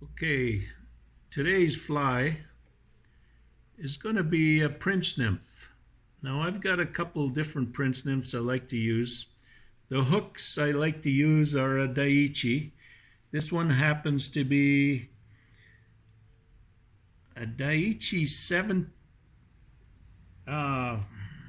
Okay, today's fly is going to be a Prince Nymph. Now I've got a couple different Prince Nymphs I like to use. The hooks I like to use are a Daiichi. This one happens to be a Daiichi 7,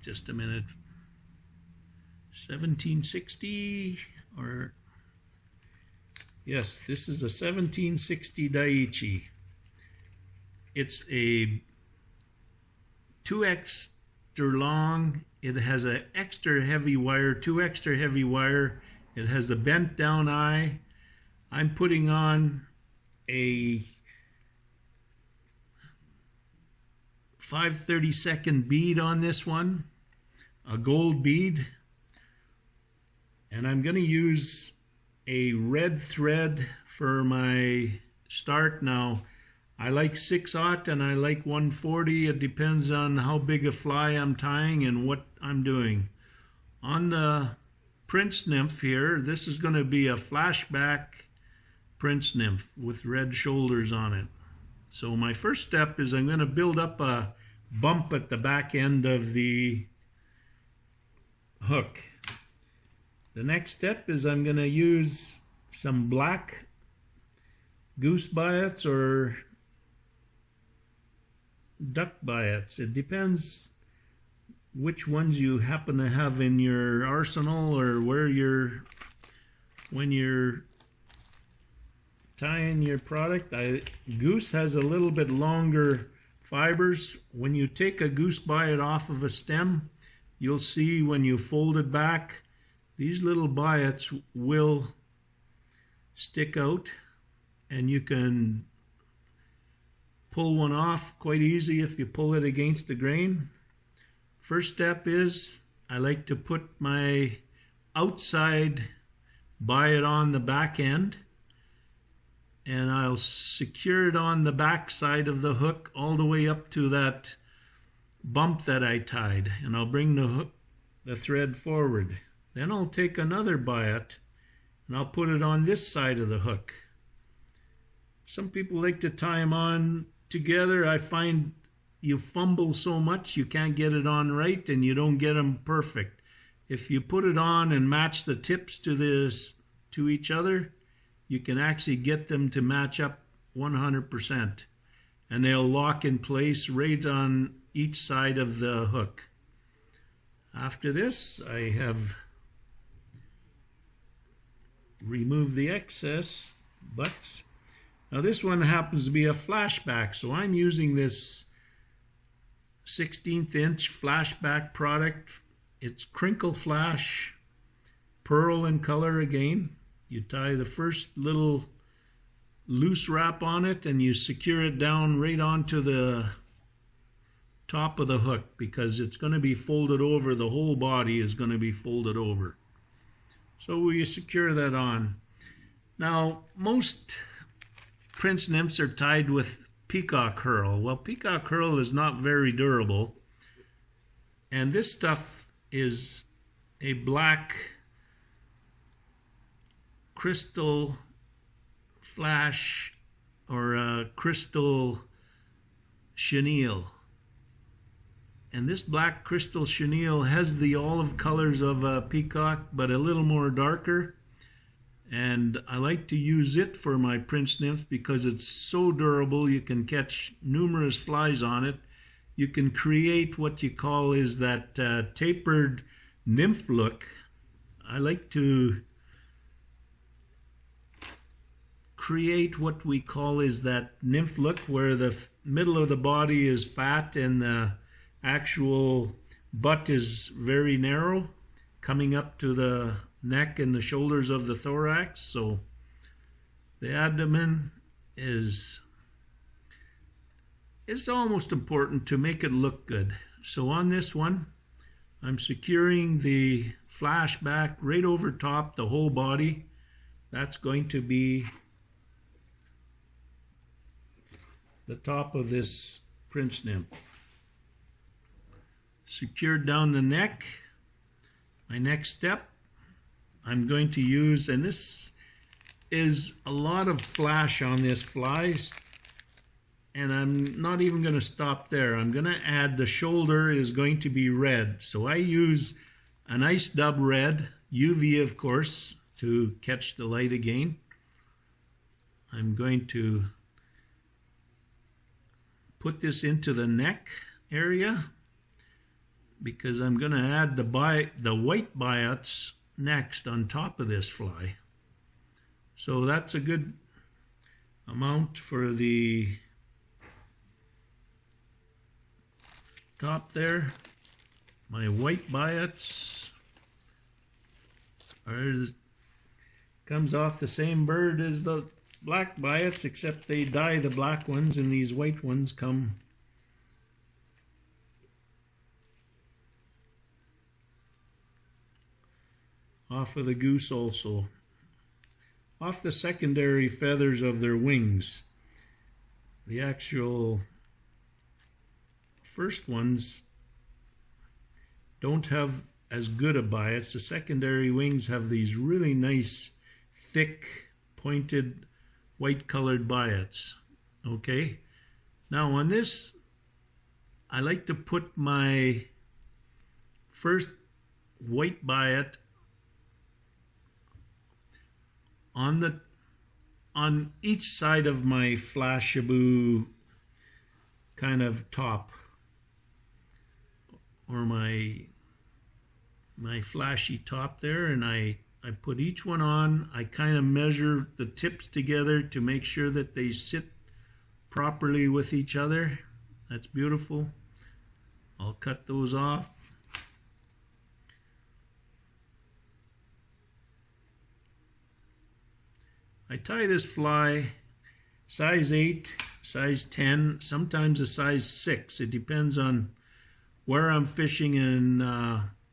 just a minute, 1760 or... Yes, this is a 1760 Daiichi. It's a 2 extra long. It has an extra heavy wire, 2 extra heavy wire. It has the bent down eye. I'm putting on a 5/32 bead on this one, a gold bead, and I'm going to use a red thread for my start. Now I like 6/0 and I like 140. It depends on how big a fly I'm tying and what I'm doing. On the Prince Nymph here, this is going to be a Flashback Prince Nymph with red shoulders on it. So my first step is I'm going to build up a bump at the back end of the hook. The next step is I'm going to use some black goose biots or duck biots. It depends which ones you happen to have in your arsenal or when you're tying your product. Goose has a little bit longer fibers. When you take a goose biot off of a stem, you'll see when you fold it back, these little biots will stick out, and you can pull one off quite easy if you pull it against the grain. First step is I like to put my outside biot on the back end, and I'll secure it on the back side of the hook all the way up to that bump that I tied, and I'll bring the thread forward. Then I'll take another biot and I'll put it on this side of the hook. Some people like to tie them on together. I find you fumble so much you can't get it on right and you don't get them perfect. If you put it on and match the tips to each other, you can actually get them to match up 100%, and they'll lock in place right on each side of the hook. After this, I have remove the excess butts. Now this one happens to be a Flashback, so I'm using this 16th inch Flashback product. It's crinkle flash, pearl in color again. You tie the first little loose wrap on it and you secure it down right onto the top of the hook, because it's going to be folded over. The whole body is going to be folded over. So we secure that on. Now, most Prince Nymphs are tied with peacock herl. Well, peacock herl is not very durable. And this stuff is a black crystal flash or a crystal chenille. And this black crystal chenille has the olive colors of a peacock, but a little more darker. And I like to use it for my Prince Nymph because it's so durable. You can catch numerous flies on it. You can create what you call is that tapered nymph look. I like to create what we call is that nymph look, where the middle of the body is fat and the actual butt is very narrow, coming up to the neck and the shoulders of the thorax. So the abdomen is almost important to make it look good. So on this one, I'm securing the Flashback right over top, the whole body. That's going to be the top of this Prince Nymph. Secured down the neck. My next step, I'm going to use, and this is a lot of flash on this flies, and I'm not even going to stop there. I'm going to add the shoulder is going to be red. So I use a nice dub red, UV of course, to catch the light again. I'm going to put this into the neck area because I'm going to add the white biots next on top of this fly. So that's a good amount for the top there. My white biots comes off the same bird as the black biots, except they dye the black ones and these white ones come off of the goose also. Off the secondary feathers of their wings. The actual first ones don't have as good a biots. The secondary wings have these really nice, thick, pointed, white colored biots. Okay, now on this, I like to put my first white biot on each side of my Flashaboo kind of top, or my flashy top there, and I put each one on. I kind of measure the tips together to make sure that they sit properly with each other. That's beautiful. I'll cut those off. I tie this fly size 8, size 10, sometimes a size 6. It depends on where I'm fishing and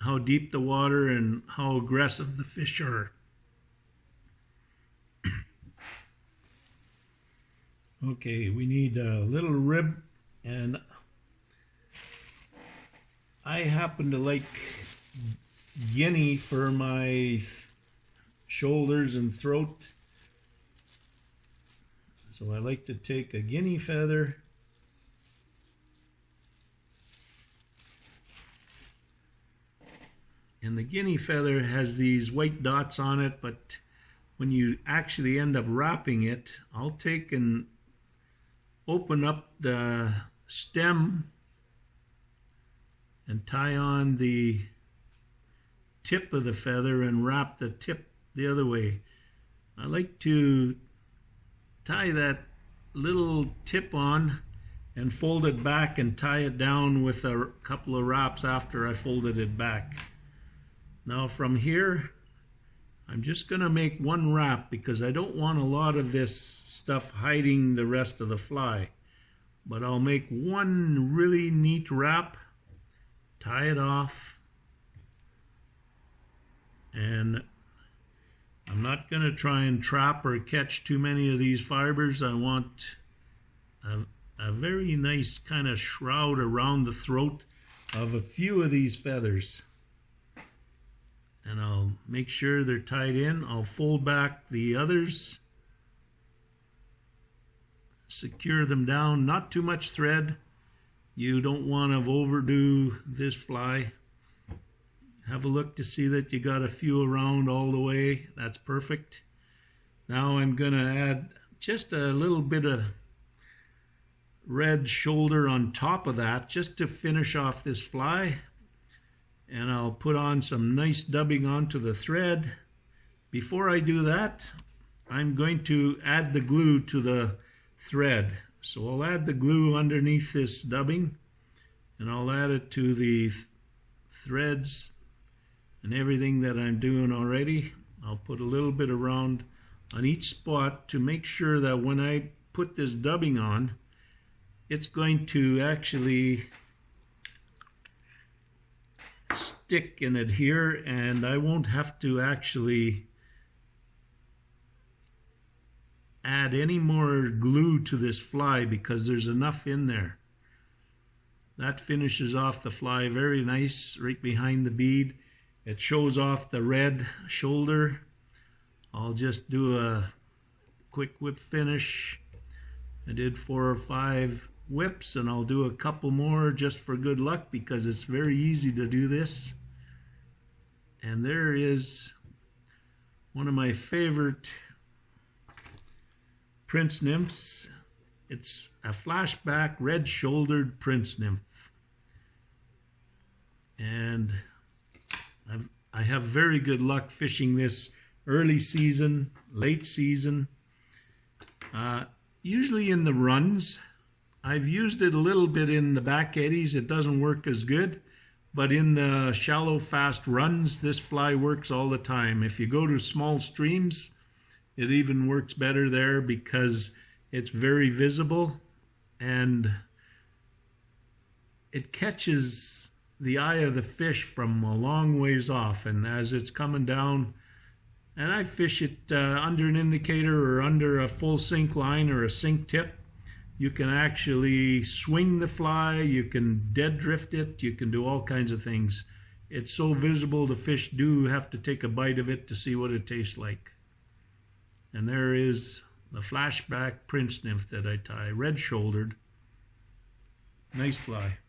how deep the water and how aggressive the fish are. Okay, we need a little rib, and I happen to like guinea for my shoulders and throat. So I like to take a guinea feather and the guinea feather has these white dots on it, but when you actually end up wrapping it, I'll take and open up the stem and tie on the tip of the feather and wrap the tip the other way. I like to tie that little tip on and fold it back and tie it down with a couple of wraps after I folded it back. Now from here, I'm just going to make one wrap because I don't want a lot of this stuff hiding the rest of the fly. But I'll make one really neat wrap, tie it off, and I'm not going to try and trap or catch too many of these fibers. I want a very nice kind of shroud around the throat of a few of these feathers. And I'll make sure they're tied in. I'll fold back the others, secure them down, not too much thread. You don't want to overdo this fly. Have a look to see that you got a few around all the way. That's perfect. Now I'm going to add just a little bit of red shoulder on top of that just to finish off this fly. And I'll put on some nice dubbing onto the thread. Before I do that, I'm going to add the glue to the thread. So I'll add the glue underneath this dubbing, and I'll add it to the threads and everything that I'm doing already. I'll put a little bit around on each spot to make sure that when I put this dubbing on, it's going to actually stick and adhere, and I won't have to actually add any more glue to this fly because there's enough in there. That finishes off the fly very nice right behind the bead. It shows off the red shoulder. I'll just do a quick whip finish. I did 4 or 5 whips, and I'll do a couple more just for good luck because it's very easy to do this. And there is one of my favorite Prince Nymphs. It's a Flashback red-shouldered Prince Nymph. And I have very good luck fishing this early season, late season. Usually in the runs. I've used it a little bit in the back eddies. It doesn't work as good. But in the shallow, fast runs, this fly works all the time. If you go to small streams, it even works better there because it's very visible and it catches the eye of the fish from a long ways off. And as it's coming down, and I fish it under an indicator or under a full sink line or a sink tip, you can actually swing the fly, you can dead drift it, you can do all kinds of things. It's so visible the fish do have to take a bite of it to see what it tastes like. And there is the Flashback Prince Nymph that I tie, red-shouldered. Nice fly.